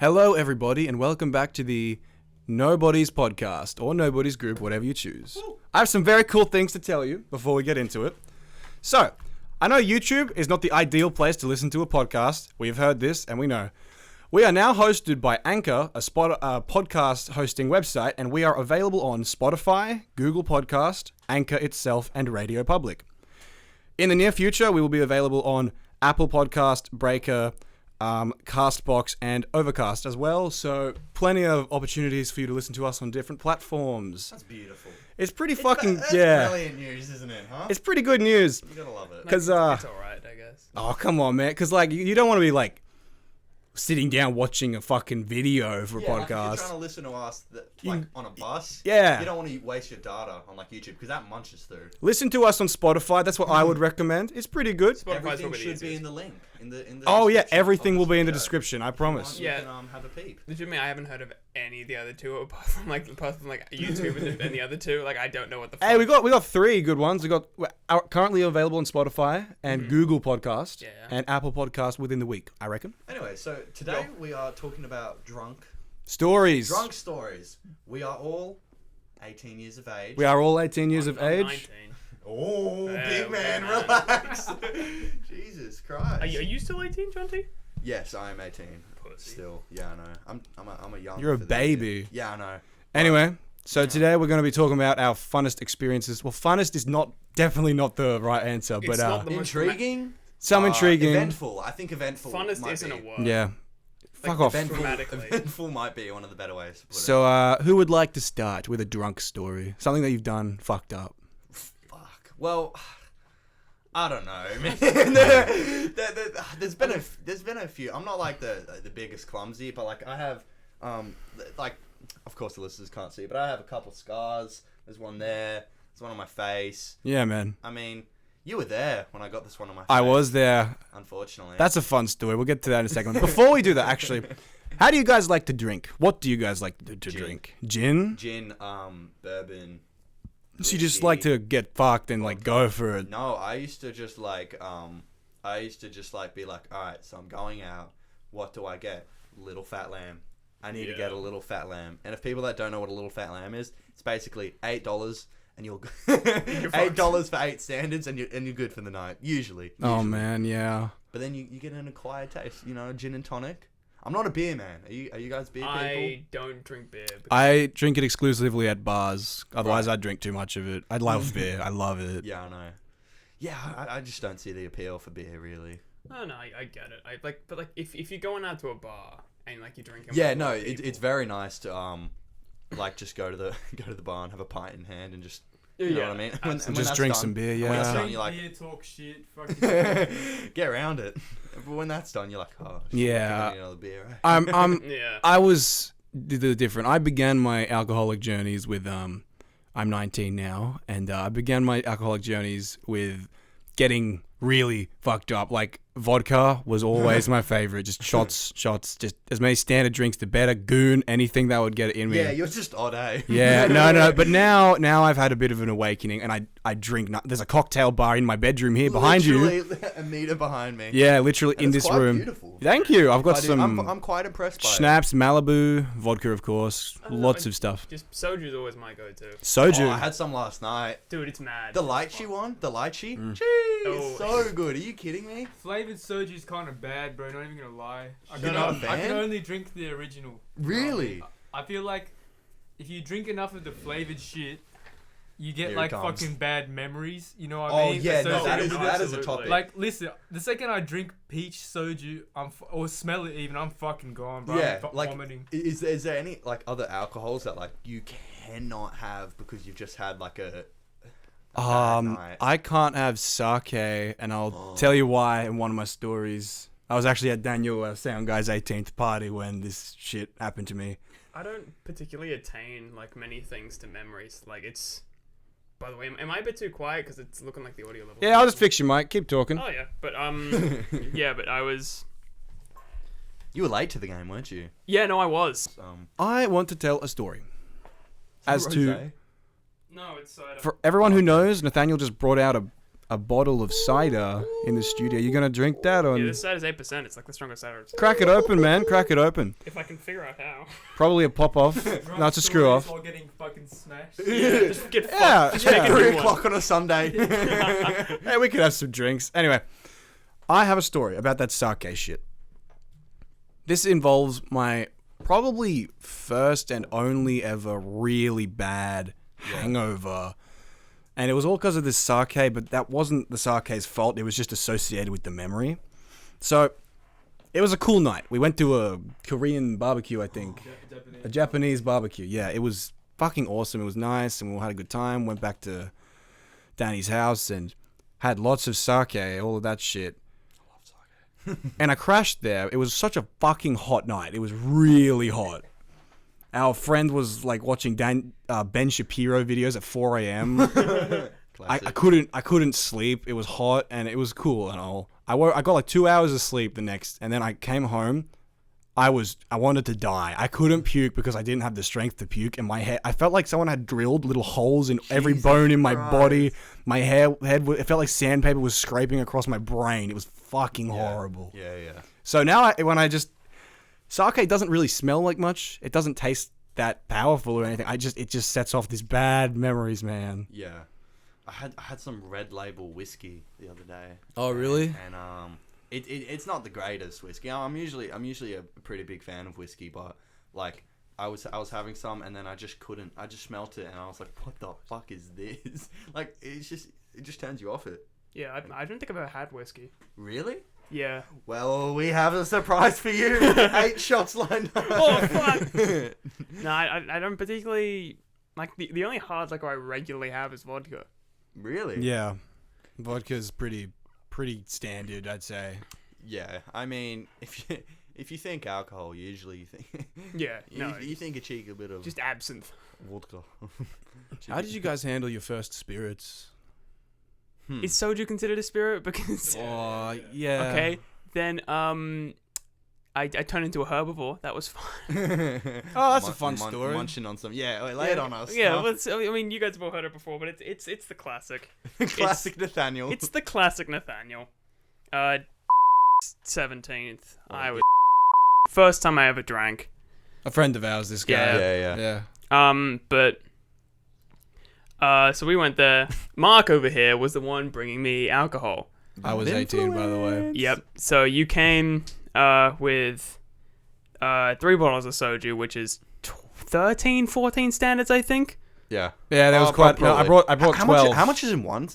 Hello, everybody, and welcome back to the Nobody's Podcast, or Nobody's Group, whatever you choose. I have some very cool things to tell you before we get into it. So, I know YouTube is not the ideal place to listen to a podcast. We've heard this, and we know. We are now hosted by Anchor, a podcast hosting website, and we are available on Spotify, Google Podcast, Anchor itself, and Radio Public. In the near future, we will be available on Apple Podcast, Breaker, Castbox, and Overcast as well. So plenty of opportunities for you to listen to us on different platforms. That's beautiful. It's pretty That's brilliant news, isn't it? Huh? It's pretty good news. You gotta love it. Cause it's alright, I guess. oh come on, man. Cause like you don't want to be like sitting down watching a fucking video for a podcast. Like if you're trying to listen to us on a bus. Yeah. You don't want to waste your data on like YouTube because that munches through. Listen to us on Spotify. That's what I would recommend. It's pretty good. Everything should be in the link. In the Oh yeah, description everything of will be in the video. description. I promise. You Yeah. can have a peep. Legitimately, I haven't heard of any of the other two apart from YouTube and the other two. Like, I don't know what the fuck. Hey, we got three good ones. We're currently available on Spotify and Google Podcast and Apple Podcast within the week, I reckon. Anyway, so today we are talking about drunk Stories. stories. We are all 18 years of age. We are all 18 years of I'm age. 19. Oh, big man, man. relax. Jesus Christ. Are you still 18, Jonty? Yes, I am 18. Pussy. Still, yeah, I know. I'm a young. You're a for this baby. year. Yeah, I know. Anyway, so today we're going to be talking about our funnest experiences. Well, funnest is definitely not the right answer, but It's not the most Intriguing. some intriguing. Eventful. I think eventful. Funnest might isn't be. a word. Yeah. Like, Fuck off. Eventful, Grammatically. eventful might be one of the better ways to put it. So, who would like to start with a drunk story? Something that you've done fucked up. Fuck. Well, I don't know, man. There's been a few. I'm not like the biggest clumsy, but like I have, like, of course the listeners can't see, but I have a couple scars. There's one there. There's one on my face. Yeah, man. I mean, you were there when I got this one on my face. I was there. Unfortunately. That's a fun story. We'll get to that in a second. Before we do that, actually, how do you guys like to drink? What do you guys like to drink? Gin? Gin, bourbon. So you just whiskey. like to get fucked and like go for it? No, I used to just like be like, all right, so I'm going out. What do I get? Little fat lamb. I need to get a little fat lamb. And if people that don't know what a little fat lamb is, it's basically $8 and you'll $8 for 8 standards and you're good for the night. Usually. Oh man, yeah. But then you get an acquired taste. You know, gin and tonic. I'm not a beer man. Are you guys beer people? I don't drink beer. I drink it exclusively at bars. Otherwise, I'd drink too much of it. I love beer. I love it. Yeah, I know. Yeah, I just don't see the appeal for beer really. Oh no, I get it. But if you're going out to a bar and like you're drinking. Yeah, with no, other people, it's very nice to like just go to the bar and have a pint in hand and just you know what I mean. When Just that's drink done- some beer, when that's yeah. done, you're like Beer, talk shit, get around it. But when that's done, you're like, oh, shit, Yeah. I need another beer. Right? I'm Yeah. I was different. I began my alcoholic journeys with I'm 19 now, and I began my alcoholic journeys with getting really fucked up. Like vodka was always my favorite. Just shots, just as many standard drinks, the better. Goon, anything that would get it in me. Yeah, you're just odd, eh? Yeah, no. But now I've had a bit of an awakening, and I drink. There's a cocktail bar in my bedroom here behind you. Literally a meter behind me. Yeah, literally in It's this quite room. Beautiful. Thank you. I've got I do- some I'm quite impressed by it. schnapps, Malibu, vodka, of course, I don't know, lots of stuff. Just soju's always my go-to. Soju. Oh, I had some last night. Dude, it's mad. The lychee one, the lychee. Mm. Jeez, Oh. so good. Are you kidding me? Flavored soju is kind of bad, bro. Not even gonna lie. You're not a I fan? can only drink the original. Really? I feel like if you drink enough of the flavored shit, you get Here it like comes. fucking bad memories. You know what Oh I mean? yeah, no, Associated with that it. is a topic. Like, listen, the second I drink peach soju, or smell it even, I'm fucking gone, bro. Yeah, I'm like, vomiting. is there any like other alcohols that like you cannot have because you've just had like a bad night? I can't have sake, and I'll tell you why in one of my stories. I was actually at Daniel Sound Guy's 18th party when this shit happened to me. I don't particularly attain like many things to memories. Like it's. By the way, am I a bit too quiet because it's looking like the audio level? Yeah, I'll just fix your mic. Keep talking. Oh yeah, but yeah, but I was. You were late to the game, weren't you? Yeah, no, I was. I want to tell a story. As to, No, it's for everyone who knows, Nathaniel just brought out a bottle of cider in the studio. You gonna drink that or? Yeah, this side is 8%. It's like the strongest cider. Crack it open, man. Crack it open. If I can figure out how. Probably a pop off. No, it's a screw off. While getting fucking smashed. Yeah, just get Yeah, fucked. Just yeah. make a new 3 one. o'clock on a Sunday. Hey, we could have some drinks. Anyway, I have a story about that sake shit. This involves my probably first and only ever really bad hangover. And it was all because of this sake, but that wasn't the sake's fault. It was just associated with the memory. So, it was a cool night. We went to a Korean barbecue, I think. A Japanese barbecue. Yeah, it was fucking awesome. It was nice, and we all had a good time. Went back to Danny's house and had lots of sake, all of that shit. And I crashed there. It was such a fucking hot night. It was really hot. Our friend was like watching Ben Shapiro videos at 4 a.m. I couldn't sleep. It was hot and it was cool and all. I got like 2 hours of sleep the next, and then I came home. I wanted to die. I couldn't puke because I didn't have the strength to puke, and my head, I felt like someone had drilled little holes in every bone in my body. My head, it felt like sandpaper was scraping across my brain. It was fucking horrible. Yeah. So now sake doesn't really smell like much. It doesn't taste that powerful or anything. It just sets off these bad memories, man. Yeah. I had some Red Label whiskey the other day. Oh, really? And it's not the greatest whiskey. I'm usually a pretty big fan of whiskey, but like I was having some and then I just couldn't. I just smelt it and I was like, what the fuck is this? Like it just turns you off it. Yeah, I don't think I've ever had whiskey. Really? Yeah. Well, we have a surprise for you. 8 shots lined up. Oh, fuck. No, I don't particularly... Like, the only hard liquor I regularly have is vodka. Really? Yeah. Vodka's pretty standard, I'd say. Yeah. I mean, if you think alcohol, usually you think... Yeah, no. You think a cheeky bit of... Just absinthe. vodka. How did you guys handle your first spirits? Is soju considered a spirit? Because... Oh, yeah. Okay, then, I turned into a herbivore. That was fun. Oh, that's a fun story. Munching on some... Yeah, lay it on us. Yeah, well, I mean, you guys have all heard it before, but it's the classic. Classic Nathaniel. It's the classic Nathaniel. 17th. I was... First time I ever drank. A friend of ours, this guy. Yeah. But... so we went there. Mark over here was the one bringing me alcohol. I was 18, by the way. Yep. So you came with 3 bottles of soju, which is 13, 14 standards, I think. Yeah. Yeah, that was quite... No, I brought 12. How much is in one?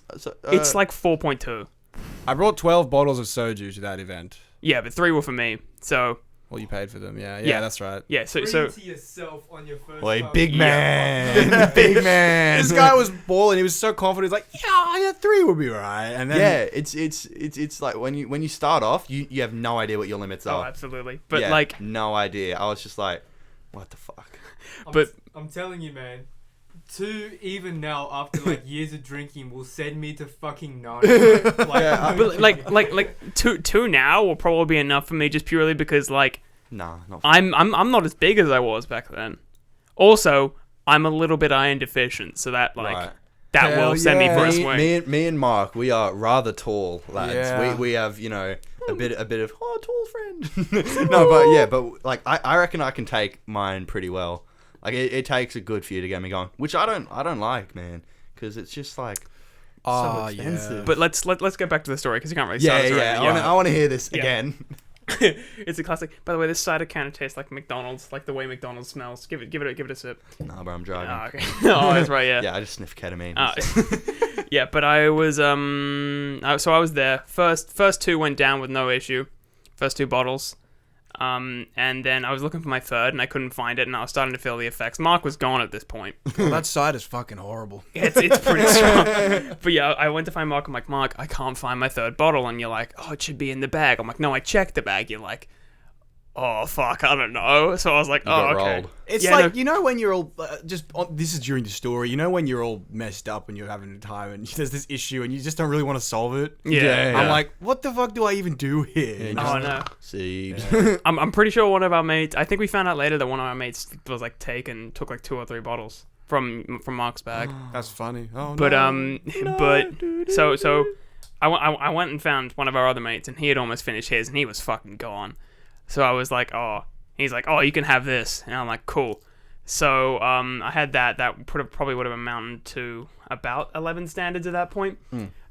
It's like 4.2. I brought 12 bottles of soju to that event. Yeah, but 3 were for me. So... Well, you paid for them, yeah. Yeah. Yeah, that's right. Yeah, so To yourself on your first Wait, time. big man. Big man. This guy was balling. He was so confident. He's like, yeah, 3 will be right. And then... Yeah, it's like when you start off, you have no idea what your limits Oh, are. absolutely. But Yeah, like... no idea. I was just like, what the fuck? But... I'm telling you, man. 2 even now after like years of drinking will send me to fucking 9. But like 2 now will probably be enough for me just purely because like... Nah, not. I'm not as big as I was back then. Also, I'm a little bit iron deficient, so that like Right. that Hell will send me yeah. for a swing. Me and Mark, we are rather tall lads. Yeah. We have a bit of tall friend. No, but yeah, but like I reckon I can take mine pretty well. Like it takes a good few to get me going, which I don't like, man, because it's just like so expensive. But let's get back to the story because you can't really. Yeah, start yeah. already. I want to hear this Yeah. again. It's a classic. By the way, this cider kind of tastes like McDonald's, like the way McDonald's smells. Give it a sip. Nah, bro, I'm driving. Oh, okay. Oh, that's right. Yeah. Yeah, I just sniff ketamine. Yeah, but I was so I was there. First 2 went down with no issue. First 2 bottles. And then I was looking for my third and I couldn't find it and I was starting to feel the effects. Mark was gone at this point. Well, that cider's fucking horrible. It's pretty strong. But yeah, I went to find Mark. I'm like, Mark, I can't find my third bottle. And you're like, oh, it should be in the bag. I'm like, no, I checked the bag. You're like, oh, fuck, I don't know. So I was like, got okay. rolled. It's Yeah, like, no. you know when you're all, this is during the story, you know when you're all messed up and you're having a time and there's this issue and you just don't really want to solve it? Yeah. I'm like, what the fuck do I even do here? Oh, I know. See. I'm pretty sure one of our mates, I think we found out later that one of our mates was like took like 2 or 3 bottles. from Mark's bag. That's funny. Oh But no. so I went and found one of our other mates, and he had almost finished his, and he was fucking gone. So I was like, oh, he's like, oh, you can have this, and I'm like, cool. So I had that probably would have amounted to about 11 standards at that point.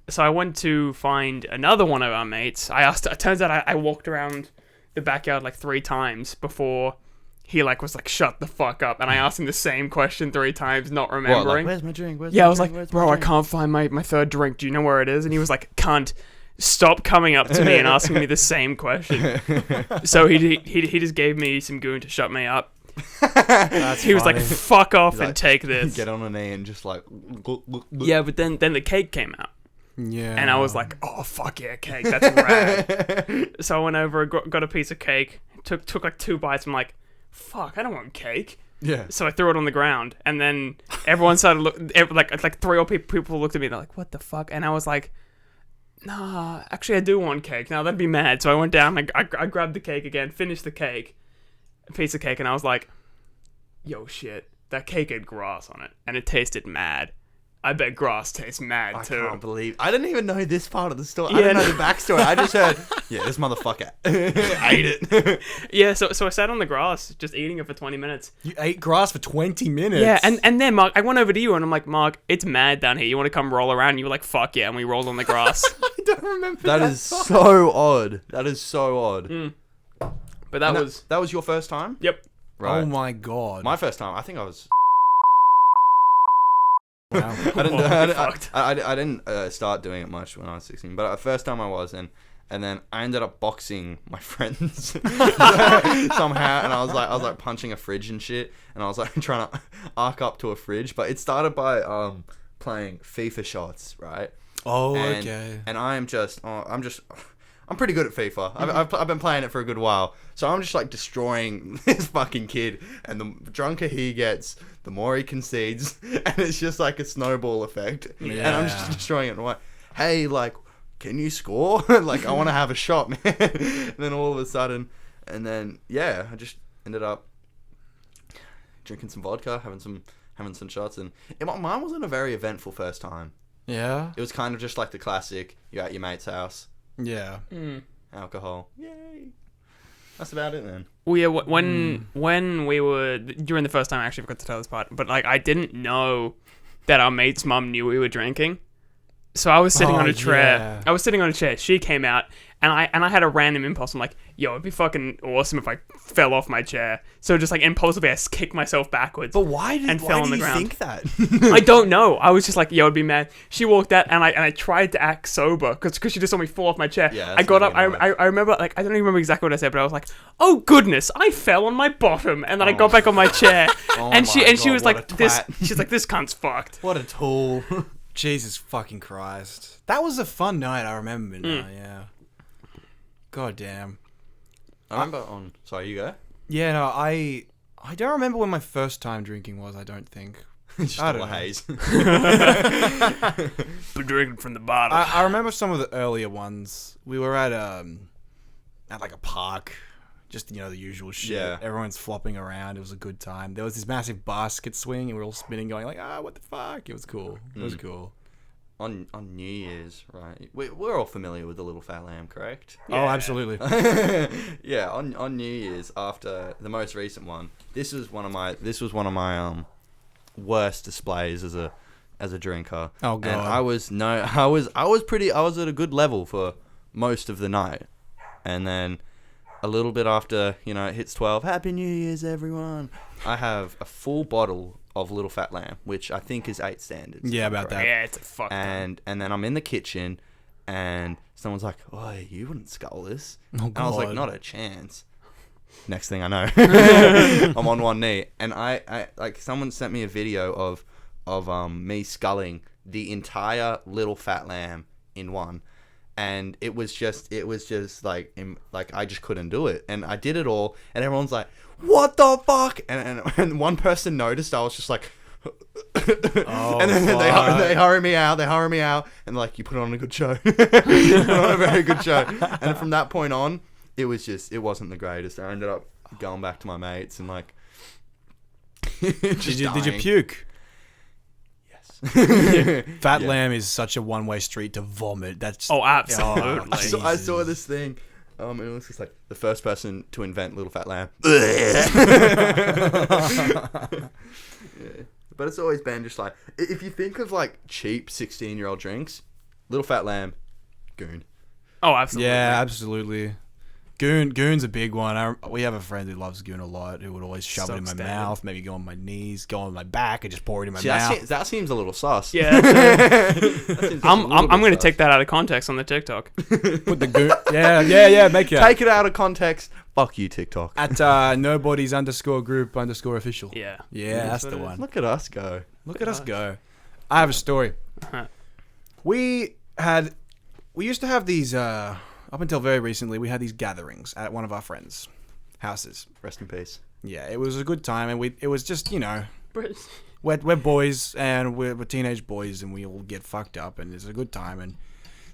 So I went to find another one of our mates. It turns out I walked around the backyard like 3 times before he like was like, shut the fuck up, and I asked him the same question 3 times, not remembering. What, like, where's my drink? Yeah, I was like, bro, I can't find my third drink. Do you know where it is? And he was like, cunt, stop coming up to me and asking me the same question. So he just gave me some goon to shut me up. That's He was like, funny. fuck off He's and like, take this. Get on a knee and just like. Yeah, but then the cake came out. Yeah. And I was like, oh, fuck yeah, cake. That's rad. So I went over, got a piece of cake, took like 2 bites. I'm like, fuck, I don't want cake. Yeah. So I threw it on the ground, and then everyone started like 3 old people looked at me. They're like, "What the fuck?" And I was like, "Nah, actually, I do want cake. Now they'd be mad." So I went down, I grabbed the cake again, finished the cake, a piece of cake, and I was like, "Yo, shit, that cake had grass on it, and it tasted mad. I bet grass tastes mad I too." can't believe I didn't even know this part of the story. Yeah, I didn't know no. the backstory. I just heard, yeah, this motherfucker ate it. Yeah, so I sat on the grass, just eating it for 20 minutes. You ate grass for 20 minutes. Yeah, and then Mark, I went over to you, and I'm like, Mark, it's mad down here. You want to come roll around? And you were like, fuck yeah, and we rolled on the grass. I don't remember That is so odd. That is so odd. But that And was that was your first time, yep. right? Oh my god. My first time. I think I was. Wow. I didn't start doing it much when I was 16, but the first time I was, and then I ended up boxing my friends somehow, and I was like punching a fridge and shit, and I was like trying to arc up to a fridge, but it started by playing FIFA shots, right? Oh, And, okay. And I'm pretty good at FIFA. I've been playing it for a good while. So I'm just like destroying this fucking kid. And the drunker he gets, the more he concedes. And it's just like a snowball effect. And I'm just Yeah. destroying it. And I'm like, hey, like, can you score? Like, I want to have a shot, man. And then all of a sudden, and then, yeah, I just ended up drinking some vodka, having some shots. And mine wasn't a very eventful first time. Yeah. It was kind of just like the classic, you're at your mate's house. Yeah. Alcohol. Yay. That's about it then. Well, yeah, when we were during the first time, I actually forgot to tell this part, but like I didn't know that our mate's mum knew we were drinking. So I was sitting on a chair. yeah. I was sitting on a chair. She came out, and I had a random impulse. I'm like, yo, it'd be fucking awesome if I fell off my chair. So just like impulsively, I kicked myself backwards. But why And fell on the you ground. think that? I don't know. I was just like, yo, it'd be mad. She walked out, and I tried to act sober because she just saw me fall off my chair. Yeah, I that's got not up. gonna work. I remember, like, I don't even remember exactly what I said, but I was like, oh goodness, I fell on my bottom, and then I got back on my chair, Oh and she my God, was what like, a this. twat. She's like, this cunt's fucked. What a tool. Jesus fucking Christ. That was a fun night, I remember now, yeah. God damn. I remember on... Sorry, you go? Yeah, no, I don't remember when my first time drinking was, I don't think. Just I all don't a know. haze. Been drinking from the bottom. I remember some of the earlier ones. We were at like a park, just, you know, the usual shit. Yeah. Everyone's flopping around. It was a good time. There was this massive basket swing, and we were all spinning, going like, what the fuck? It was cool. It was cool. on New Year's, right? We're all familiar with the Little Fat Lamb, correct? Oh, absolutely. Yeah, on New Year's, after the most recent one, this was one of my worst displays as a drinker. Oh, God. And I was at a good level for most of the night, and then a little bit after, you know, it hits 12, Happy New Year's, everyone. I have a full bottle of Little Fat Lamb, which I think is 8 standards. Yeah, about that. Yeah, it's a fuck. And then I'm in the kitchen, and someone's like, "Oh, you wouldn't scull this." Oh, And I was like, God. "Not a chance." Next thing I know, I'm on one knee, and I like someone sent me a video of me sculling the entire Little Fat Lamb in one, and it was just like I just couldn't do it, and I did it all, and everyone's like, "What the fuck?" And one person noticed. I was just like. Oh, And then fuck. they hurry me out, and they're like, you put on a good show. You put on a very good show. And from that point on, it wasn't the greatest. I ended up going back to my mates and like, Did you puke? ass. Fat Yeah. lamb is such a one-way street to vomit. That's Oh, absolutely. I saw this thing. And it was just like the first person to invent little fat lamb. Yeah. But it's always been just like, if you think of like cheap 16-year-old drinks, little fat lamb, goon. Oh, absolutely. Yeah, absolutely. Goon's a big one. We have a friend who loves Goon a lot, who would always shove it in my Substandard. mouth, maybe go on my knees, go on my back, and just pour it in my See, mouth. that seems a little sus. Yeah. That seems just a I'm little going bit to sus. take that out of context on the TikTok. Put the Goon. Yeah, make it. Take it out of context. Fuck you, TikTok. At nobody's_group_official. Yeah. Yeah, that's what the it is. one. Look at us go. Look at us go. I have a story. Uh-huh. We used to have these, up until very recently, we had these gatherings at one of our friends' houses. Rest in peace. Yeah, it was a good time, and it was just, we're boys, and we're teenage boys, and we all get fucked up, and it's a good time, and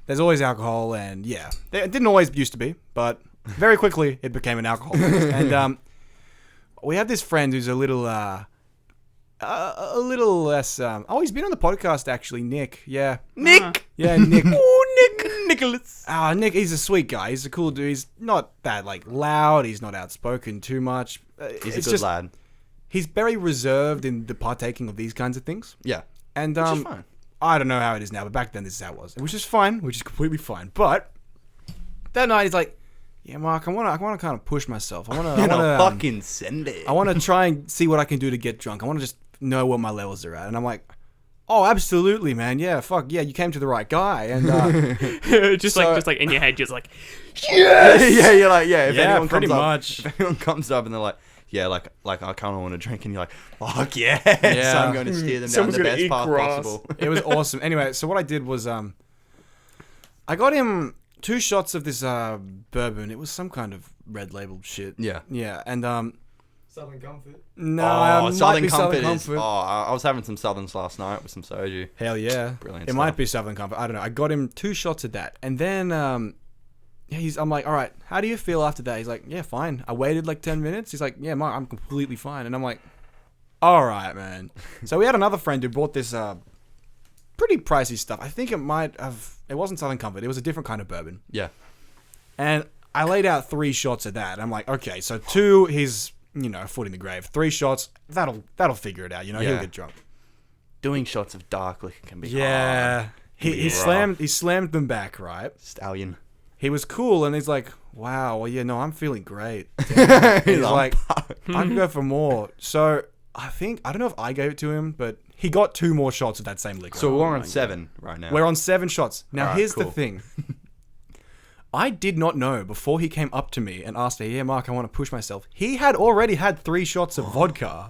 there's always alcohol, and yeah. It didn't always used to be, but very quickly it became an alcohol fest. And we have this friend who's a little less, oh, he's been on the podcast, actually, Nick. Yeah. Nick! Yeah, Nick. Nicholas. Nick, he's a sweet guy. He's a cool dude. He's not that, loud. He's not outspoken too much. He's It's a good lad. He's very reserved in the partaking of these kinds of things. Yeah. And Which is fine. I don't know how it is now, but back then this is how it was. Which is fine, which is completely fine. But that night he's like, yeah, Mark, I wanna kind of push myself. I wanna fucking send it. I wanna try and see what I can do to get drunk. I wanna just know what my levels are at. And I'm like, oh, absolutely, man. Yeah, fuck yeah, you came to the right guy. And just So- like in your head, just like, yeah, you're like, yeah. If yeah, anyone pretty comes much. Up, if anyone comes up and they're like, yeah, like I kind of want to drink, and you're like, fuck yeah. Yeah. So I'm going to steer them down Someone's the gonna best eat path grass. possible. It was awesome. Anyway, so what I did was I got him 2 shots of this bourbon. It was some kind of red label shit. Yeah. Yeah, and Southern Comfort. no, Oh, it might Southern be Comfort is. Comfort. Oh, I was having some Southerns last night with some soju. Hell yeah. Brilliant It might stuff. be Southern Comfort. I don't know. I got him 2 shots of that. And then I'm like, all right, how do you feel after that? He's like, yeah, fine. I waited like 10 minutes. He's like, yeah, Mark, I'm completely fine. And I'm like, all right, man. So we had another friend who bought this pretty pricey stuff. I think it wasn't Southern Comfort. It was a different kind of bourbon. Yeah. And I laid out 3 shots of that. I'm like, okay, so 2, he's, foot in the grave. 3 shots, that'll figure it out. He'll Yeah. get drunk. Doing shots of dark liquor can be Yeah. hard. He slammed them back, right? Stallion. He was cool, and he's like, wow, well, yeah, no, I'm feeling great. And he's like, I can go for more. So I don't know if I gave it to him, but he got 2 more shots of that same liquor. So we're on 7 right now. We're on 7 shots. Now, Alright, here's the cool. thing. I did not know before he came up to me and asked me, yeah, Mark, I want to push myself. He had already had 3 shots of vodka.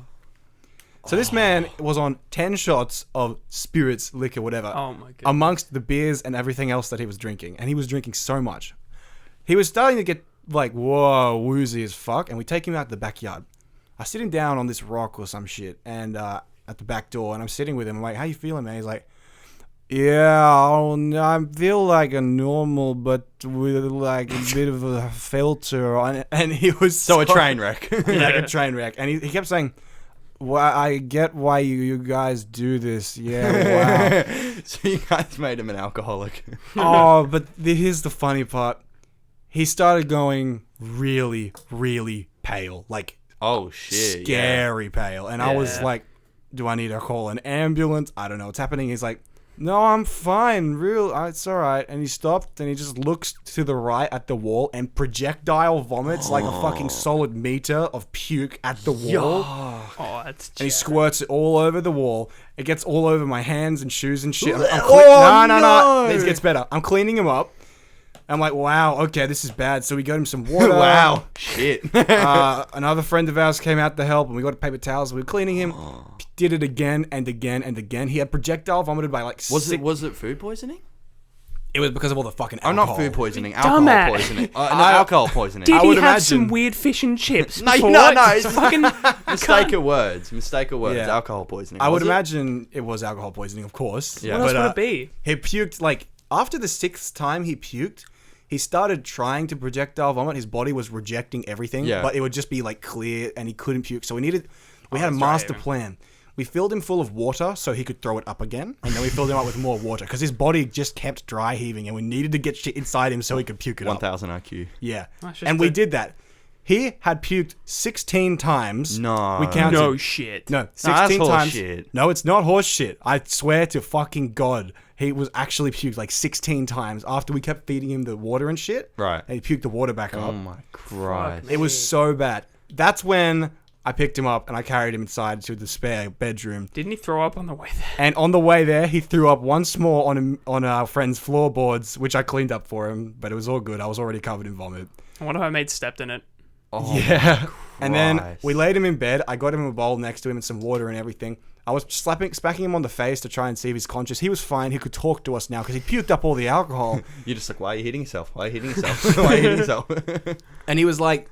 So this man was on 10 shots of spirits, liquor, whatever. oh my god. Amongst the beers and everything else that he was drinking. And he was drinking so much. He was starting to get whoa, woozy as fuck. And we take him out to the backyard. I sit him down on this rock or some shit and at the back door, and I'm sitting with him. I'm like, how you feeling, man? He's like, yeah, I feel like a normal, but with like a bit of a filter on it. And he was So a train wreck. like a train wreck. And he kept saying, well, I get why you guys do this. Yeah, wow. So you guys made him an alcoholic. Oh, but here's the funny part. He started going really, really pale. Like, Oh shit. scary pale. And I was Yeah. like, do I need to call an ambulance? I don't know what's happening. He's like, no, I'm fine. It's all right. And he stopped and he just looks to the right at the wall and projectile vomits like a fucking solid meter of puke at the wall. Oh, that's And he jacked. squirts it all over the wall. It gets all over my hands and shoes and shit. Oh, no. no. It gets better. I'm cleaning him up. I'm like, wow, okay, this is bad. So we got him some water. Wow. Shit. Another friend of ours came out to help, and we got paper towels. We were cleaning him. Did it again and again and again. He had projectile vomited by like Was six. it food poisoning? It was because of all the fucking Oh, alcohol. not food poisoning. Alcohol dumbass. poisoning. No, alcohol poisoning. Did I he would have some imagine- weird fish and chips? No, before? no, no, It's it's- fucking Mistake of words. Mistake of words. Yeah. Alcohol poisoning. I would Was it? imagine it was alcohol poisoning, of course. Yeah. What else But, would it be? He puked, like, after the 6th time he puked, he started trying to projectile vomit. His body was rejecting everything, Yeah. but it would just be, like, clear, and he couldn't puke. So we had a that's master right. plan. We filled him full of water so he could throw it up again, and then we filled him up with more water because his body just kept dry heaving, and we needed to get shit inside him so he could puke it up. 1,000 IQ. Yeah, That's just and we did that. He had puked 16 times. No. We counted. No shit. No, that's 16 horse times. shit. No, it's not horse shit. I swear to fucking God, he was actually puked like 16 times after we kept feeding him the water and shit. Right. And he puked the water back Oh up. my Christ. It was so bad. That's when I picked him up and I carried him inside to the spare bedroom. Didn't he throw up on the way there? And on the way there, he threw up once more on our friend's floorboards, which I cleaned up for him, but it was all good. I was already covered in vomit. I wonder if I made stepped in it. Oh Yeah. And then Christ. we laid him in bed. I got him a bowl next to him and some water and everything. I was smacking him on the face to try and see if he's conscious. He was fine. He could talk to us now because he puked up all the alcohol. You're just like, why are you hitting yourself? Why are you hitting yourself? Why are you hitting yourself? And he was like,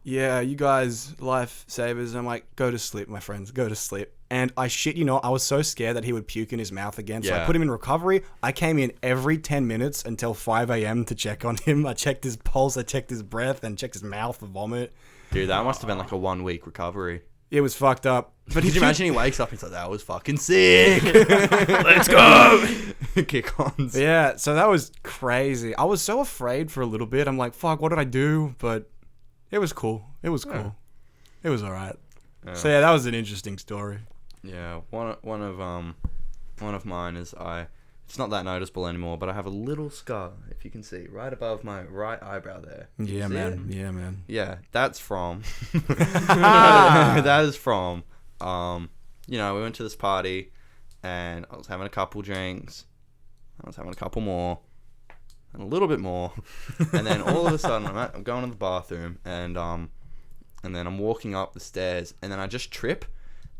yeah, you guys, lifesavers. And I'm like, go to sleep, my friends. Go to sleep. And I shit you not, I was so scared that he would puke in his mouth again. So I Yeah. put him in recovery. I came in every 10 minutes until 5 a.m. to check on him. I checked his pulse, I checked his breath, and checked his mouth for vomit. Dude, that must have been like a 1 week recovery. It was fucked up. But Could you imagine he wakes up and he's like, that was fucking sick. Let's go. Kick ons. Yeah, so that was crazy. I was so afraid for a little bit. I'm like, fuck, what did I do? But it was cool. It was cool. It was alright. So yeah, that was an interesting story. Yeah, one of mine is it's not that noticeable anymore, but I have a little scar, if you can see, right above my right eyebrow there. Can you Yeah, see man. it? Yeah, man. Yeah, that's from that is from we went to this party and I was having a couple drinks. I was having a couple more and a little bit more. And then all of a sudden I'm going to the bathroom and then I'm walking up the stairs and then I just trip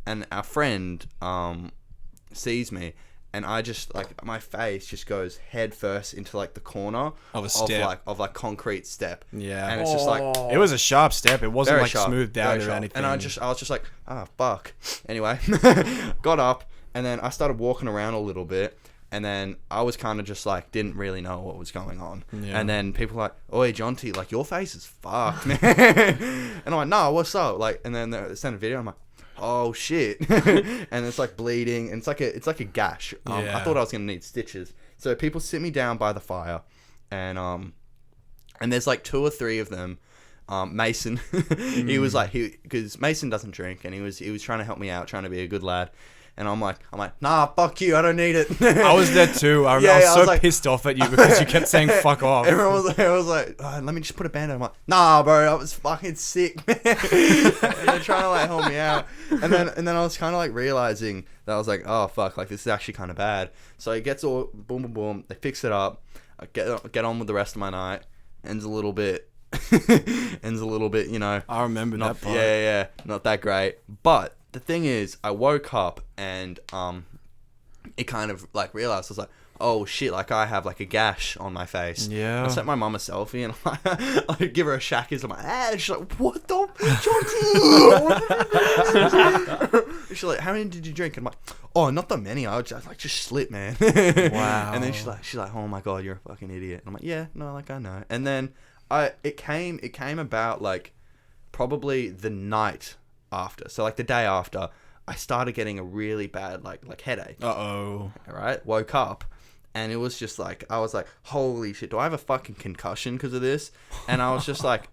and our friend sees me and I just like my face just goes head first into like the corner Of a step. of concrete step. Yeah. And it's just like It was a sharp step. It wasn't very like sharp, smoothed very out or sharp. anything. And I was just like, fuck. Anyway, got up and then I started walking around a little bit. And then I was kind of just like, didn't really know what was going on. Yeah. And then people were like, oi, Jonty, like your face is fucked, man. And I'm like, no, what's up? Like, and then they sent a video. I'm like, oh shit. And it's like bleeding. And it's like a gash. I Yeah. thought I was going to need stitches. So people sit me down by the fire and there's like 2 or 3 of them. Mason, he was like, because Mason doesn't drink and he was trying to help me out, trying to be a good lad. And I'm like, nah, fuck you, I don't need it. I was there too. I was so like, pissed off at you because you kept saying fuck off. Everyone was like, oh, let me just put a band-aid. I'm like, nah, bro, I was fucking sick, man. And they're trying to like help me out. And then I was kind of like realizing that I was like, oh fuck, like this is actually kind of bad. So it gets all boom, boom, boom. They fix it up. I get on with the rest of my night. Ends a little bit, you know. I remember Not, that part. yeah, not that great. But the thing is, I woke up and it kind of like realized I was like, oh shit, like I have like a gash on my face. Yeah. I sent my mum a selfie and I'm like, I give her a shackers. I'm like, she's like, what the Jonty? She's like, how many did you drink? And I'm like, oh, not that many. I just slipped, man. Wow. And then she's like, oh my god, you're a fucking idiot. And I'm like, yeah, no, like I know. And then it came about like probably the night after. So like the day after, I started getting a really bad like headache. Uh-oh. Right? Woke up and it was just like, I was like, holy shit, do I have a fucking concussion because of this? And I was like,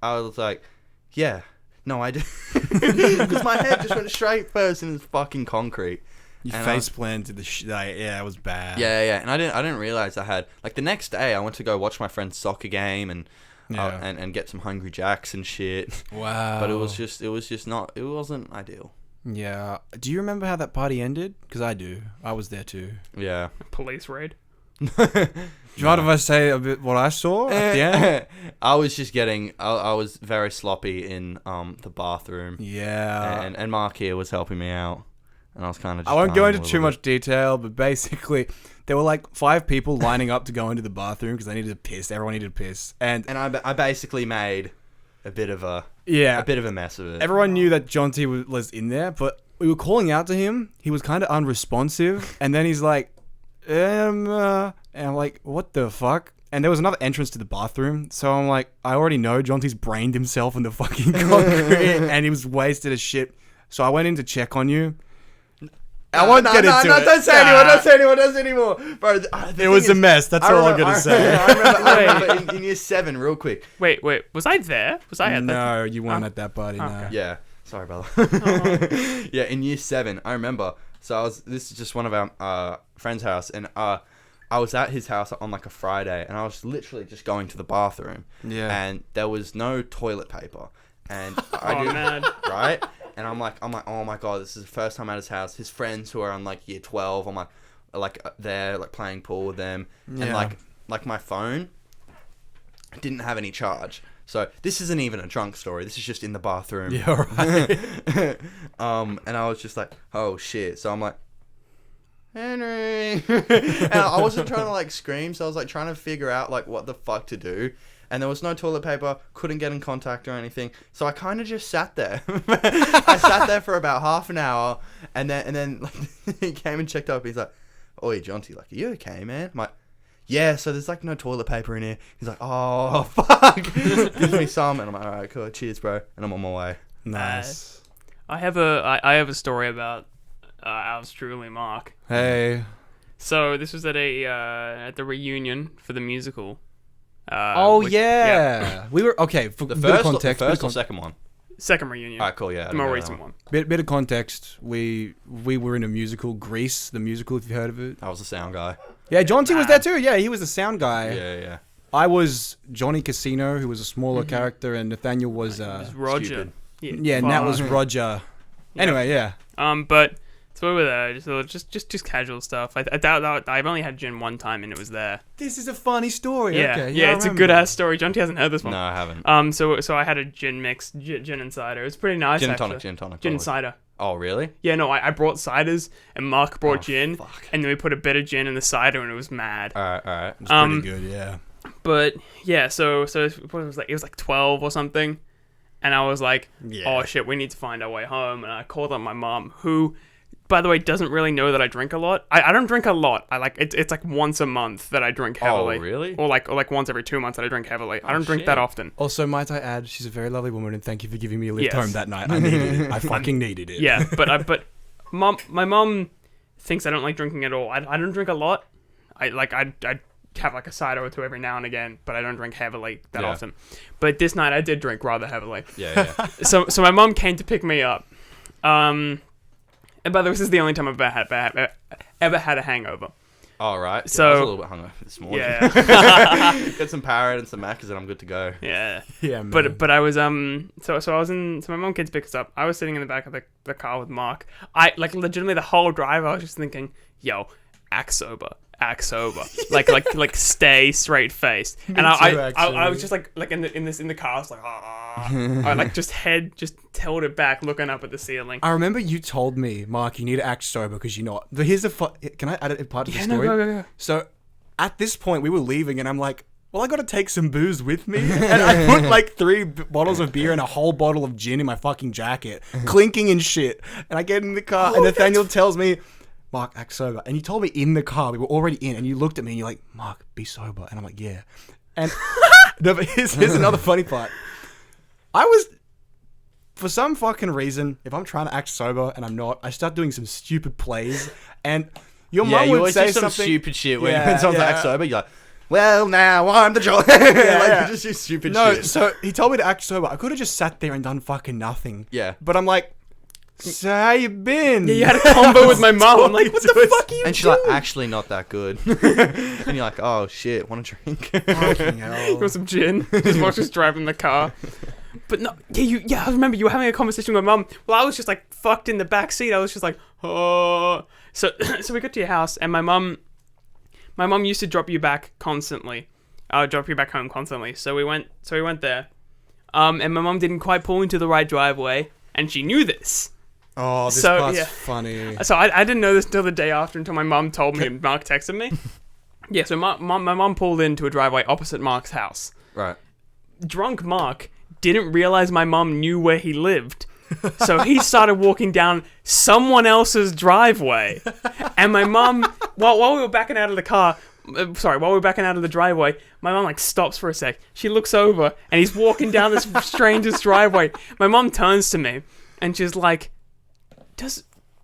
yeah, no, I did. Because my head just went straight first into this fucking concrete. Your And face planted the yeah, it was bad. Yeah. And I didn't realize I had, like the next day I went to go watch my friend's soccer game and and get some Hungry Jacks and shit. Wow. But it wasn't ideal. Yeah. Do you remember how that party ended? Because I do. I was there too. Yeah. Police raid. Do you mind if I say a bit what I saw at the end? I was just I was very sloppy in the bathroom. Yeah. And Mark here was helping me out. And I was kind of I won't go into too much detail, but basically, there were like 5 people lining up to go into the bathroom because they needed to piss. Everyone needed to piss. And I basically made a bit of a mess of it. Everyone knew that Jonty was in there, but we were calling out to him. He was kind of unresponsive. And then he's like, and I'm like, what the fuck? And there was another entrance to the bathroom. So I'm like, I already know Jonty's brained himself in the fucking concrete and he was wasted as shit. So I went in to check on you. I won't get into it. Don't say anyone. Don't say anyone. Don't say anymore. Bro, It was a mess. That's all I'm gonna say. I remember in year 7, real quick. Wait. Was I there? Was I at that? No, you weren't at that party. No. Okay. Yeah. Sorry, brother. Yeah, in year 7, I remember. So this is just one of our friend's house, and I was at his house on like a Friday, and I was literally just going to the bathroom. Yeah. And there was no toilet paper, and Man. right. And I'm like, oh my god, this is the first time at his house. His friends who are on like year 12, I'm like they're like playing pool with them, and like my phone didn't have any charge. So this isn't even a drunk story. This is just in the bathroom. Yeah, right. And I was just like, oh shit. So I'm like, Henry. And I wasn't trying to like scream, so I was like trying to figure out like what the fuck to do. And there was no toilet paper, couldn't get in contact or anything. So I kind of just sat there. I sat there for about half an hour, and then like, he came and checked up. He's like, "Oi, Jonty, like, are you okay, man?" I'm like, "Yeah." So there's like no toilet paper in here. He's like, "Oh fuck," gives me some, and I'm like, "All right, cool, cheers, bro," and I'm on my way. Nice. I have a story about ours truly, Mark. Hey. So this was at at the reunion for the musical. Yeah. We were okay. For The bit of first, context, the bit first of or second one? Second reunion. All right, cool, yeah. I The didn't more know that recent one. bit of context. We were in a musical, Grease, the musical. If you've heard of it. I was the sound guy. Yeah, John T was there too. Yeah, he was the sound guy. Yeah. I was Johnny Casino, who was a smaller character, and Nathaniel was It was Roger. stupid. yeah, and that was Roger. Anyway, yeah. But so we were there, just casual stuff. I doubt that I've only had gin one time and it was there. This is a funny story. Yeah, Okay, yeah, I it's a remember. good ass story. John T hasn't heard this one. No, I haven't. So I had a gin mix, gin and cider. It was pretty nice. Gin and actually. tonic, gin and tonic. Gin and probably. cider. Oh, really? Yeah, no, I brought ciders and Mark brought gin, fuck. and then we put a bit of gin in the cider and it was mad. All right. It's pretty good. Yeah. But yeah, so it was like 12 or something, and I was like, Yeah. oh shit, we need to find our way home. And I called up my mom, who, by the way, doesn't really know that I drink a lot. I don't drink a lot. I like it's like once a month that I drink heavily. Oh, really? Or like once every 2 months that I drink heavily. I don't drink shit. that often. Also, might I add, she's a very lovely woman, and thank you for giving me a lift Yes. home that night. I needed it. I fucking needed it. Yeah, but my mom thinks I don't like drinking at all. I don't drink a lot. I have like a cider or two every now and again, but I don't drink heavily that Yeah. often. But this night I did drink rather heavily. Yeah. So my mom came to pick me up. And by the way, this is the only time I've ever had a hangover. All right. So- I was a little bit hungover this morning. Yeah. Get some Parrot and some Macca's and I'm good to go. Yeah. Yeah, man. But I was so I was in, so my mom came to pick us up. I was sitting in the back of the car with Mark. I like legitimately the whole drive I was just thinking, yo, act sober. like stay straight faced. And too, I was actually. just like in the car, I was like, I like just head just tilted back, looking up at the ceiling. I remember you told me, Mark, you need to act sober because you're not. But here's the can I add a part of the Yeah, no, story? go. So, at this point, we were leaving, and I'm like, well, I got to take some booze with me. And I put like 3 bottles of beer and a whole bottle of gin in my fucking jacket, clinking and shit. And I get in the car, and Nathaniel tells me, Mark, act sober. And you told me in the car, we were already in, and you looked at me and you're like, Mark, be sober. And I'm like, yeah. And no, but here's another funny part. I was, for some fucking reason, if I'm trying to act sober and I'm not, I start doing some stupid plays. And your Yeah, mom you would always say do some something stupid shit when Yeah, someone's yeah. act sober. You're like, well, now I'm the jolly. yeah. You just do stupid No, shit. so he told me to act sober. I could have just sat there and done fucking nothing. Yeah. But I'm like, so how you been? Yeah, you had a combo with my mom. I'm like, what the fuck are you And she's doing? like, actually not that good. And you're like, oh shit, want a drink? Fucking You hell. want some gin? Just watch us driving the car. But no, I remember you were having a conversation with my mum. Well, I was just like fucked in the back seat. I was just like, oh. So we got to your house, and my mum used to drop you back constantly. Drop you back home constantly. So we went there. And my mum didn't quite pull into the right driveway, and she knew this. Oh, this So, part's yeah. funny. So I didn't know this till the day after, until my mum told me and Mark texted me. Yeah, so my mum pulled into a driveway opposite Mark's house. Right. Drunk Mark didn't realize my mum knew where he lived. So he started walking down someone else's driveway. And my mum, while we were backing out of the car, while we were backing out of the driveway, my mum like stops for a sec. She looks over and he's walking down this stranger's driveway. My mum turns to me and she's like,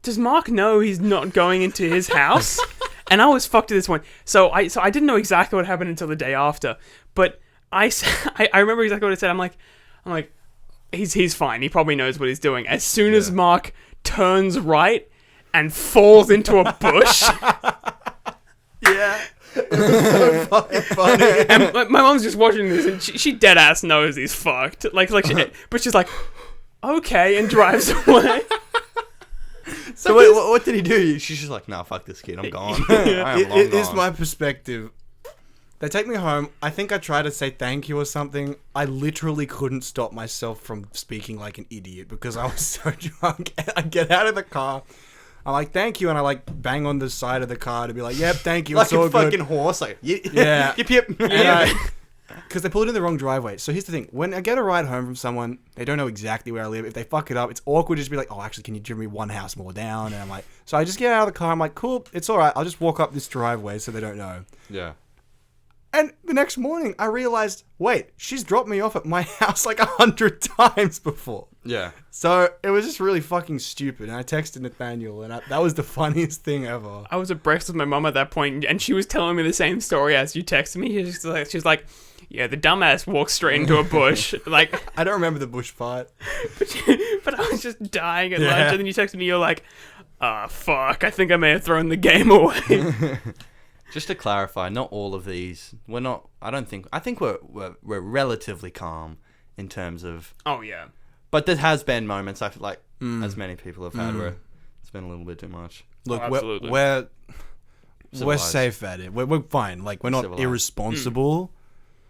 does Mark know he's not going into his house? And I was fucked at this point. So I didn't know exactly what happened until the day after. But I remember exactly what I said. I'm like, he's fine. He probably knows what he's doing. As soon as Mark turns right and falls into a bush. Yeah. It was so fucking funny. And my mom's just watching this, and she dead ass knows he's fucked. But she's like, okay, and drives away. So wait, what did he do? She's just like, nah, fuck this kid, I'm gone. I am long It is gone. my perspective. They take me home. I think I tried to say thank you or something. I literally couldn't stop myself from speaking like an idiot because I was so drunk. I get out of the car. I'm like, thank you, and I like bang on the side of the car to be like, yep, thank you, like it's all a fucking good. horse, like Yeah. yip. Because they pulled in the wrong driveway. So here's the thing: when I get a ride home from someone, they don't know exactly where I live. If they fuck it up, it's awkward to just be like, oh, actually, can you drive me one house more down? And I'm like, so I just get out of the car. I'm like, cool, it's all right. I'll just walk up this driveway so they don't know. Yeah. And the next morning, I realized, wait, she's dropped me off at my house like 100 times before. Yeah. So it was just really fucking stupid. And I texted Nathaniel, and that was the funniest thing ever. I was abreast with my mum at that point, and she was telling me the same story as you texted me. She's like, yeah, the dumbass walked straight into a bush. Like, I don't remember the bush part. but I was just dying at lunch, and then you texted me, you're like, fuck, I think I may have thrown the game away. Just to clarify, not all of these. We're not. I think we're relatively calm in terms of. Oh yeah. But there has been moments I feel like, as many people have had, where it's been a little bit too much. Look, absolutely. we're Civilized. safe at it. We're fine. Like, we're not Civilized. irresponsible.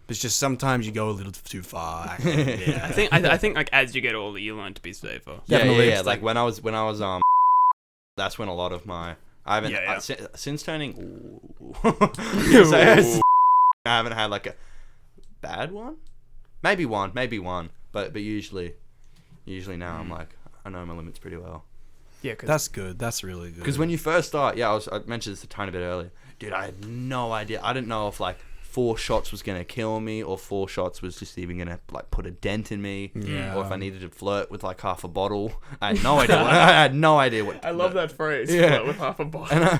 It's just sometimes you go a little too far. Yeah. I think like as you get older, you learn to be safer. Definitely. Yeah. Like when I was that's when a lot of my I haven't since turning. So I haven't had like a bad one. Maybe one. But usually now I'm like, I know my limits pretty well. Yeah, That's good. That's really good. Because when you first start, I mentioned this a tiny bit earlier, dude. I had no idea. I didn't know if like 4 shots was gonna kill me, or 4 shots was just even gonna like put a dent in me, Yeah. or if I needed to flirt with like half a bottle. I had no idea. I had no idea what. I love that phrase. Yeah. Flirt with half a bottle.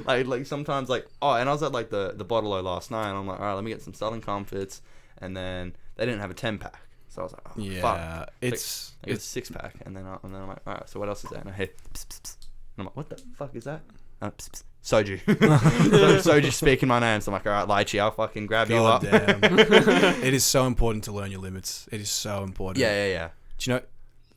And like sometimes like and I was at like the bottle-o last night, and I'm like, all right, let me get some Southern Comforts, and then they didn't have a 10-pack, so I was like, oh, yeah, fuck. it's I get a 6-pack, and then I'm like, all right, so what else is there? And I hear pss, pss, pss. And I'm like, what the fuck is that? Pss, pss. Soju. Soju speaking my name. So I'm like, all right, Lychee, I'll fucking grab you up. damn. It is so important to learn your limits. It is so important. Yeah. Do you know,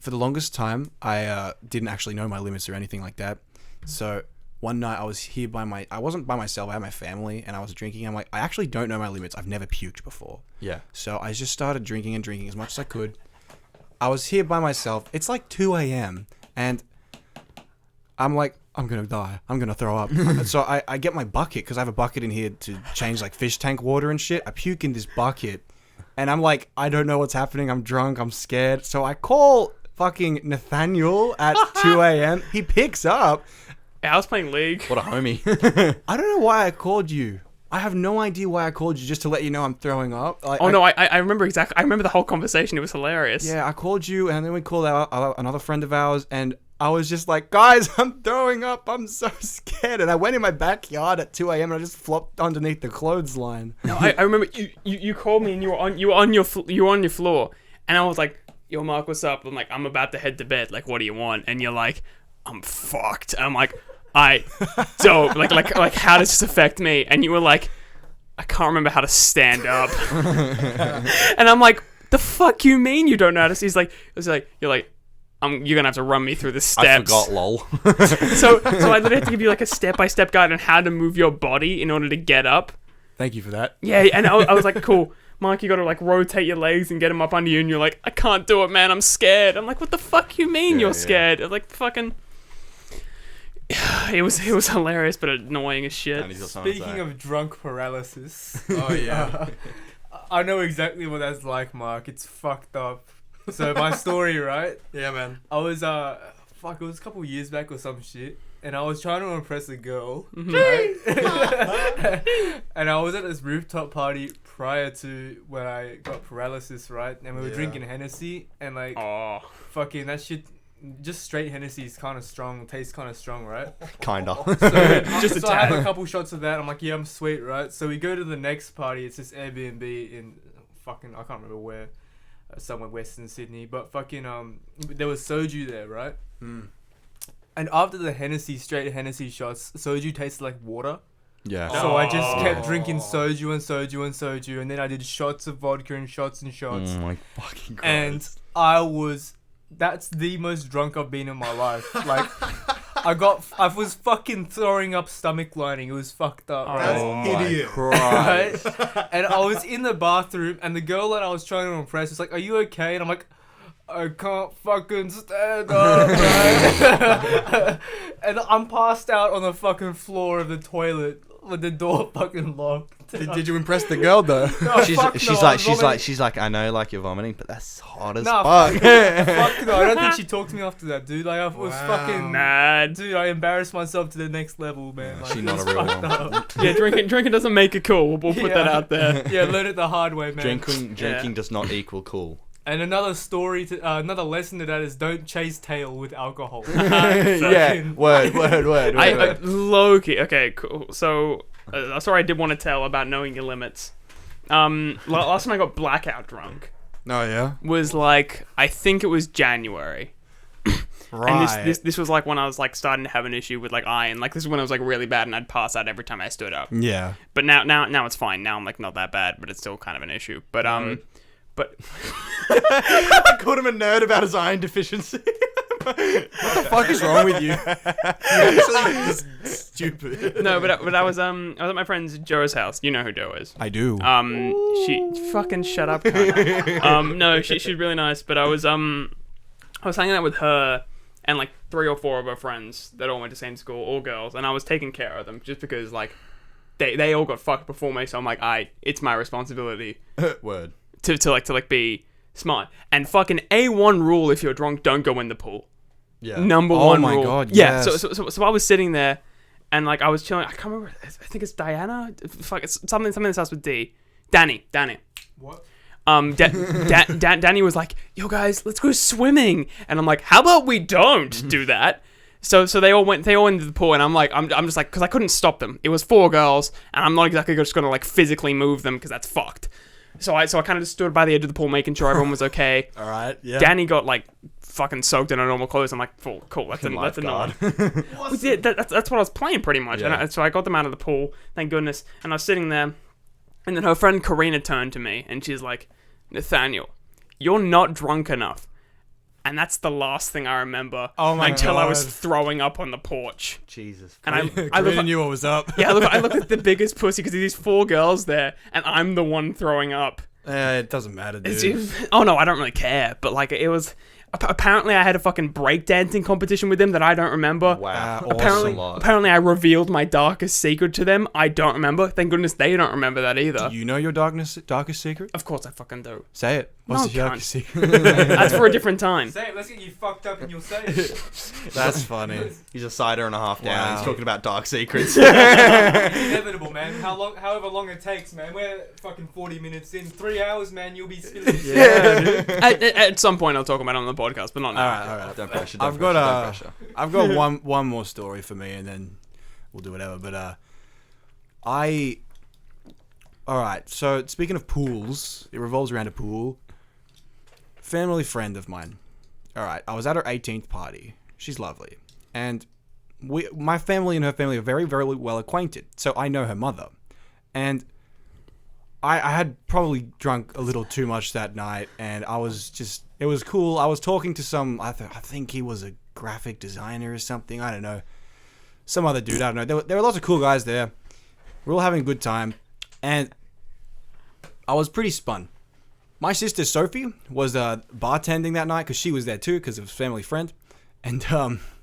for the longest time, I didn't actually know my limits or anything like that. So one night I was here I wasn't by myself, I had my family, and I was drinking. I'm like, I actually don't know my limits. I've never puked before. Yeah. So I just started drinking as much as I could. I was here by myself. It's like 2 a.m. and I'm like, I'm going to die. I'm going to throw up. So I get my bucket, because I have a bucket in here to change like fish tank water and shit. I puke in this bucket, and I'm like, I don't know what's happening. I'm drunk. I'm scared. So I call fucking Nathaniel at 2 a.m. He picks up. I was playing League. What a homie. I don't know why I called you. I have no idea why I called you, just to let you know I'm throwing up. Like, No, I remember exactly. I remember the whole conversation. It was hilarious. Yeah, I called you, and then we called another friend of ours, and I was just like, guys, I'm throwing up. I'm so scared. And I went in my backyard at 2 a.m. and I just flopped underneath the clothesline. No, I remember you called me and you were on your floor, and I was like, yo, Mark, what's up? I'm like, I'm about to head to bed. Like, what do you want? And you're like, I'm fucked. And I'm like, I don't like how does this affect me? And you were like, I can't remember how to stand up. And I'm like, the fuck you mean you don't know how to? He's like, you're like, you're gonna have to run me through the steps. I forgot, lol. So I literally have to give you like a step-by-step guide on how to move your body in order to get up. Thank you for that. Yeah, and I was like, cool, Mark, you gotta like rotate your legs and get them up under you, and you're like, I can't do it, man, I'm scared. I'm like, what the fuck you mean you're scared? Like, fucking... It was hilarious, but annoying as shit. Speaking of drunk paralysis, Oh, yeah. I know exactly what that's like, Mark. It's fucked up. So my story, right? Yeah, man. I was it was a couple years back or some shit, and I was trying to impress a girl, Mhm. right? And I was at this rooftop party prior to when I got paralysis, right? And we were Yeah. drinking Hennessy, and like Oh, fucking that shit just straight Hennessy is kind of strong, tastes kind of strong, right? Kinda. So I have a couple shots of that. I'm like, yeah, I'm sweet, right? So we go to the next party. It's this Airbnb in fucking, I can't remember where, somewhere Western Sydney. But fucking there was soju there, right? Mm. And after the straight Hennessy shots, soju tasted like water. Yeah. So I just kept drinking soju and soju and soju, and then I did shots of vodka and shots and shots. Oh my fucking god. And that's the most drunk I've been in my life. Like, I was fucking throwing up stomach lining. It was fucked up. That's idiot. Right? And I was in the bathroom, and the girl that I was trying to impress was like, "Are you okay?" And I'm like, "I can't fucking stand up." Right? And I'm passed out on the fucking floor of the toilet with the door fucking locked. Did you impress the girl though? No, she's fuck no, she's like, I know, like, you're vomiting, but that's hot as Nah, fuck. fuck no, I don't think she talked to me after that, dude. Like, I was fucking Mad. dude. I embarrassed myself to the next level, man. Like, She it not was a real fucked one. up. Yeah, drinking doesn't make it cool. We'll put that Yeah. out there. Yeah, learn it the hard way, man. Drinking does not equal cool. And another lesson to that is don't chase tail with alcohol. Yeah. Word. I low-key. Okay, cool. So, a story I did want to tell about knowing your limits. Last time I got blackout drunk Oh yeah. was like, I think it was January. Right. And this was like when I was like starting to have an issue with like iron. Like this is when it was like really bad and I'd pass out every time I stood up. Yeah. But now it's fine. Now I'm like not that bad, but it's still kind of an issue. But but I called him a nerd about his iron deficiency. What the fuck is wrong with you? You're actually just stupid. no, but I was at my friend's Joe's house. You know who Joe is. I do. She fucking shut up. Cunt. No, she's really nice. But I was hanging out with her and like 3 or 4 of her friends that all went to the same school, all girls, and I was taking care of them just because like they all got fucked before me. So I'm like, it's my responsibility Word. to be smart. And fucking A1 rule: if you're drunk, don't go in the pool. Yeah. Number Oh one my rule. God, Yeah. yes. So I was sitting there, and like I was chilling. I can't remember. I think it's Diana. Fuck, it's something that starts with D. Danny. What? Danny was like, "Yo guys, let's go swimming," and I'm like, "How about we don't do that?" So they all into the pool, and I'm like, I'm just like, because I couldn't stop them. It was 4 girls, and I'm not exactly just gonna like physically move them because that's fucked. So I kind of just stood by the edge of the pool, making sure everyone was okay. All right. Yeah. Danny got like fucking soaked in her normal clothes. I'm like, cool, that's a nod. Yeah, that's what I was playing pretty much. Yeah. And so I got them out of the pool, thank goodness. And I was sitting there, and then her friend Karina turned to me, and she's like, "Nathaniel, you're not drunk enough." And that's the last thing I remember until I was throwing up on the porch. Jesus. And I knew what was up. I look like the biggest pussy because there's these 4 girls there, and I'm the one throwing up. It doesn't matter, dude. Oh no, I don't really care. But like, it was. Apparently, I had a fucking breakdancing competition with them that I don't remember. Wow. Apparently, I revealed my darkest secret to them. I don't remember. Thank goodness they don't remember that either. Do you know your darkest secret? Of course, I fucking do. Say it. What's No, the darkest cunt. secret? That's for a different time. Say it. Let's get you fucked up and you'll say it. That's funny. He's a cider and a half down. Wow. He's talking about dark secrets. It's inevitable, man. However long it takes, man. We're fucking 40 minutes in. 3 hours, man. You'll be spilling. Yeah, dude. At some point, I'll talk about it on the podcast, but not now. All right. Don't pressure. I've got one more story for me, and then we'll do whatever. But all right. So speaking of pools, it revolves around a pool. Family friend of mine. All right. I was at her 18th party. She's lovely, and my family and her family are very, very well acquainted. So I know her mother, and I had probably drunk a little too much that night, and it was cool. I was talking to I think he was a graphic designer or something. I don't know. Some other dude, I don't know. There were lots of cool guys there. We're all having a good time, and I was pretty spun. My sister Sophie was bartending that night because she was there too because it was a family friend, and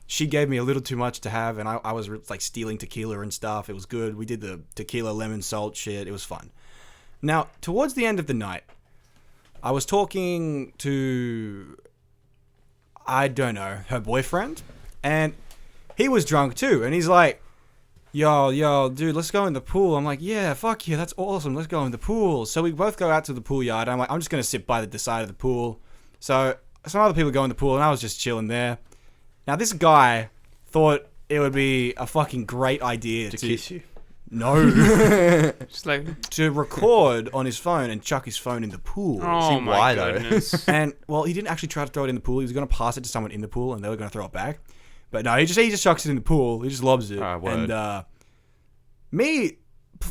she gave me a little too much to have, and I was like stealing tequila and stuff. It was good. We did the tequila lemon salt shit. It was fun. Now, towards the end of the night, I was talking to, I don't know, her boyfriend, and he was drunk too, and he's like, yo, dude, let's go in the pool. I'm like, yeah, fuck yeah, that's awesome, let's go in the pool. So we both go out to the pool yard. I'm like, I'm just going to sit by the side of the pool. So some other people go in the pool, and I was just chilling there. Now, this guy thought it would be a fucking great idea To kiss you. No. Just like, to record on his phone and chuck his phone in the pool. oh See my why, though? goodness. And, well, he didn't actually try to throw it in the pool. He was going to pass it to someone in the pool, and they were going to throw it back. But no, he just chucks it in the pool. He just lobs it. Alright, word. And me,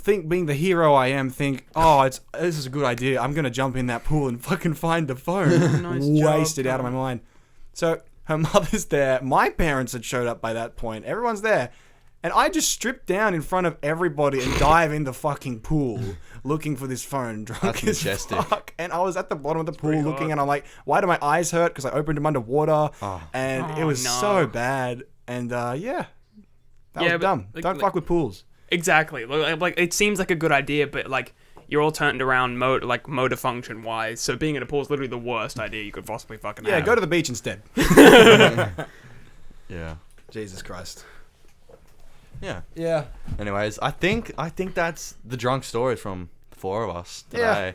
being the hero I am, think, this is a good idea. I'm going to jump in that pool and fucking find the phone. Nice Waste job, it out of my mind. So her mother's there. My parents had showed up by that point. Everyone's there. And I just stripped down in front of everybody and dive in the fucking pool looking for this phone, drunk That's as majestic. fuck. And I was at the bottom of the pool pretty looking, hot. and I'm like, why do my eyes hurt? Because I opened them underwater, Oh. and it Oh, was no. so bad. And that Yeah, was but, dumb. like- Don't fuck with pools. Exactly. Like it seems like a good idea, but like you're all turned around motor function wise. So being in a pool is literally the worst idea you could possibly fucking Yeah, have. go to the beach instead. Yeah. Jesus Christ. Yeah. Yeah. Anyways, I think that's the drunk stories from the four of us Yeah. today.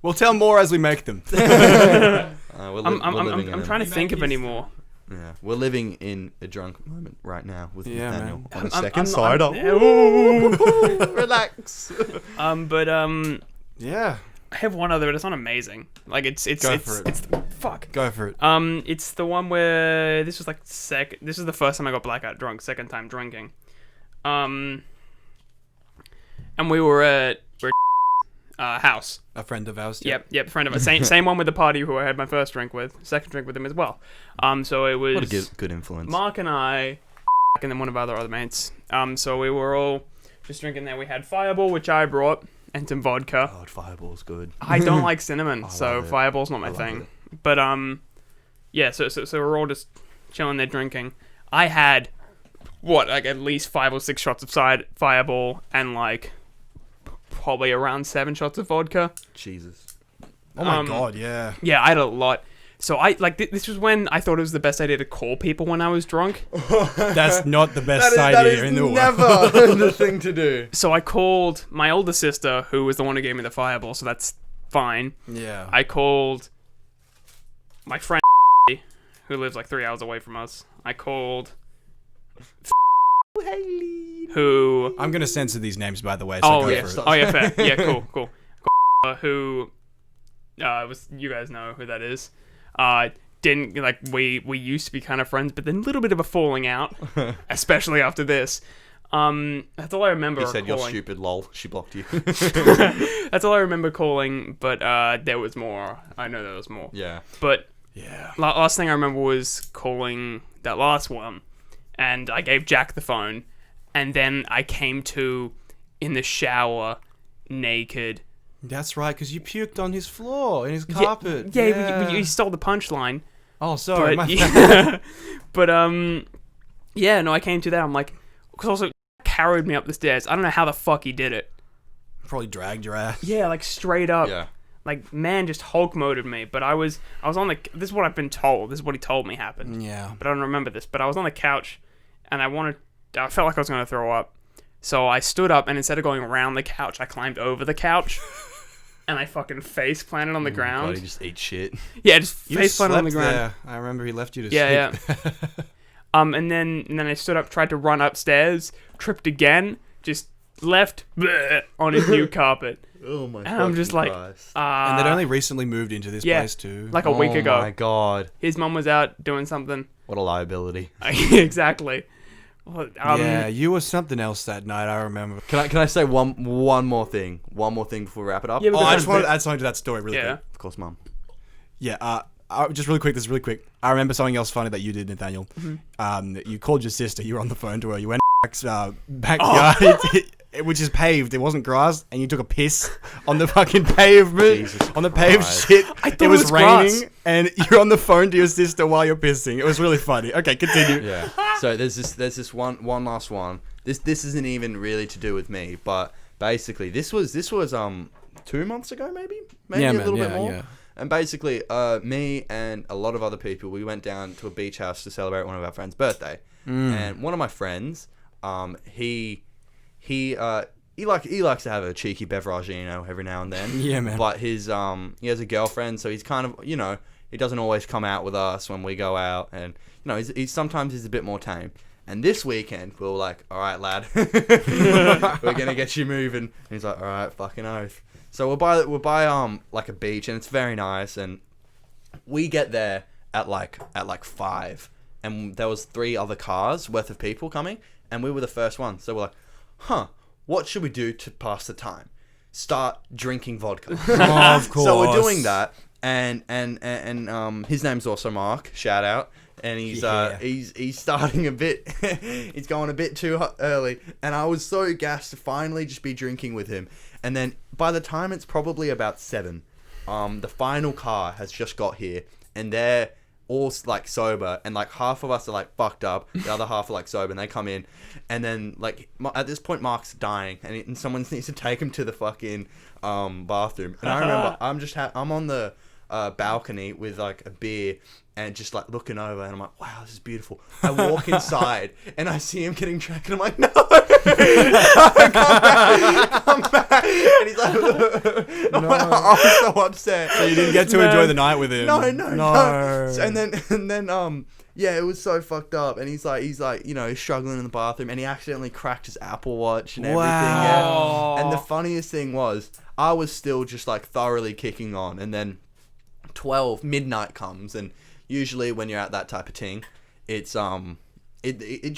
We'll tell more as we make them. I'm trying to think of any more. Yeah, we're living in a drunk moment right now with Yeah, Nathaniel man. on I'm- a I'm- second I'm- cider. Relax. But Yeah. I have one other, but it's not amazing. Like it's Go for it. it's fuck. Go for it. It's the one where this was like this is the first time I got blackout drunk, second time drinking. And we were at house. A friend of ours. Yep, friend of us. Same one with the party who I had my first drink with, second drink with him as well. So it was What a good influence. Mark and I, and then one of our other mates. So we were all just drinking there. We had Fireball, which I brought, and some vodka. God, Fireball's good. I don't like cinnamon, I so love it. Fireball's not I my love thing. it. But yeah. So we're all just chilling there drinking. I had like at least 5 or 6 shots of Fireball and like probably around 7 shots of vodka. Jesus. Oh my god, yeah. Yeah, I had a lot. So I like this was when I thought it was the best idea to call people when I was drunk. That's not the best idea in the world. never the thing to do. So I called my older sister, who was the one who gave me the Fireball. So that's fine. Yeah. I called my friend who lives like 3 hours away from us. I called who. I'm gonna censor these names, by the way. So Oh go yeah. for it. Oh yeah. Fair. Yeah. Cool. Who? Was you guys know who that is? Didn't like we used to be kind of friends, but then a little bit of a falling out, especially after this. That's all I remember. He said, calling. "You're stupid, lol." She blocked you. That's all I remember calling, but there was more. I know there was more. Yeah. But Yeah. last thing I remember was calling that last one, and I gave Jack the phone, and then I came to in the shower, naked. That's right, because you puked on his floor, in his carpet. Yeah, you stole the punchline. Oh, sorry. But, My bad. but yeah, no, I came to that. I'm like, because also carried me up the stairs. I don't know how the fuck he did it. Probably dragged your ass. Yeah, like straight up. Yeah. Like, man, just Hulk moded me. But I was on the. This is what I've been told. This is what he told me happened. Yeah. But I don't remember this. But I was on the couch, and I felt like I was gonna throw up. So I stood up, and instead of going around the couch, I climbed over the couch. And I fucking face planted on the ground. God, he just ate shit. Yeah, just You face planted on the slept ground. there. I remember he left you to Yeah, sleep. And then I stood up, tried to run upstairs, tripped again, just left bleh, on his new carpet. Oh my. And I'm just like, And they'd only recently moved into this yeah, place too. like a week ago. Oh my god. His mum was out doing something. What a liability. Exactly. Well, yeah, you were something else that night, I remember. Can I say one more thing? One more thing before we wrap it up? Yeah, Oh, because I just wanted to add something to that story really Yeah. quick. Of course, Mum. Yeah, just really quick, this is really quick. I remember something else funny that you did, Nathaniel. You called your sister, you were on the phone to her, you went backyard, which is paved, it wasn't grass, and you took a piss on the fucking pavement, Jesus on the paved Christ. shit. I thought It was grass. raining, and you're on the phone to your sister while you're pissing. It was really funny. Okay, continue. Yeah. So there's this one last one. This isn't even really to do with me, but basically this was 2 months ago, maybe Yeah, a man, little yeah, bit more. yeah. And basically, me and a lot of other people, we went down to a beach house to celebrate one of our friends' birthday. And one of my friends, he likes to have a cheeky beverage, every now and then. Yeah, man. But he has a girlfriend, so he's kind of, He doesn't always come out with us when we go out, and you know, he's sometimes he's a bit more tame. And this weekend, we were like, all right, lad, we're gonna get you moving. And he's like, all right, fucking oath. So we're by like a beach, and it's very nice. And we get there at like 5, and there was 3 other cars worth of people coming, and we were the first one. So we're like, huh, what should we do to pass the time? Start drinking vodka. Oh, of course. So we're doing that, and his name's also Mark. Shout out. And he's starting a bit. He's going a bit too early, and I was so gassed to finally just be drinking with him. And then by the time it's probably about 7, the final car has just got here, and they're all like sober, and like half of us are like fucked up, the other half are like sober, and they come in, and then like at this point Mark's dying, and someone needs to take him to the fucking bathroom. And I remember I'm on the balcony with like a beer and just like looking over, and I'm like, wow, this is beautiful. I walk inside and I see him getting dragged, and I'm like, no, come back. And he's like, no. I was so upset. So you didn't get to enjoy the night with him. No. And then yeah, it was so fucked up. And he's like, you know, he's struggling in the bathroom, and he accidentally cracked his Apple Watch and everything. Wow. Yeah. And the funniest thing was, I was still just like thoroughly kicking on, and then midnight comes, and usually when you're at that type of thing, it's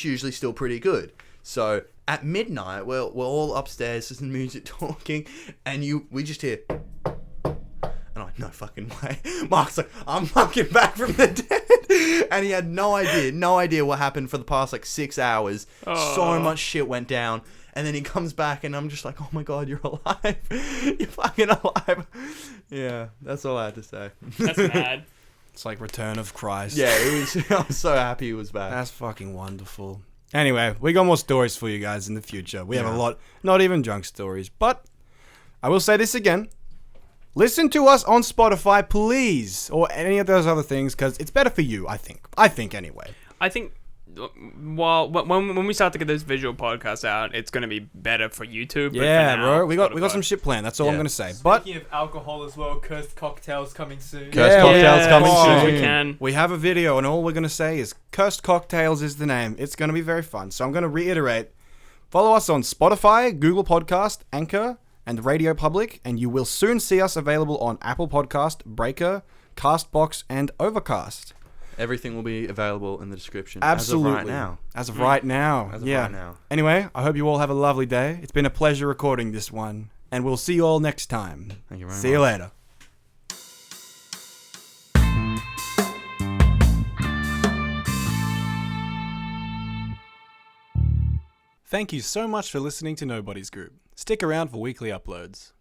usually still pretty good. So at midnight, we're all upstairs, there's music talking, and we just hear, and I'm like, no fucking way. Mark's like, I'm fucking back from the dead, and he had no idea what happened for the past like 6 hours. So much shit went down. And then he comes back, and I'm just like, oh my god, you're alive. You're fucking alive. Yeah, that's all I had to say. That's mad. It's like Return of Christ. Yeah, I was so happy he was back. That's fucking wonderful. Anyway, we got more stories for you guys in the future. We have a lot, not even drunk stories. But I will say this again. Listen to us on Spotify, please. Or any of those other things, because it's better for you, I think. I think anyway. I think when we start to get this visual podcast out, it's going to be better for YouTube. But Yeah, for now, bro. We got some shit planned. That's all I'm Yeah. going to say. But Speaking of alcohol as well, cursed cocktails coming soon. Cursed cocktails coming as soon as we soon. can. we have a video, and all we're going to say is Cursed Cocktails is the name. It's going to be very fun. So I'm going to reiterate. Follow us on Spotify, Google Podcast, Anchor, and Radio Public, and you will soon see us available on Apple Podcast, Breaker, Castbox, and Overcast. Everything will be available in the description. Absolutely. As of right now. As of right now. Anyway, I hope you all have a lovely day. It's been a pleasure recording this one, and we'll see you all next time. Thank you very much. See you later. Thank you so much for listening to Nobody's Group. Stick around for weekly uploads.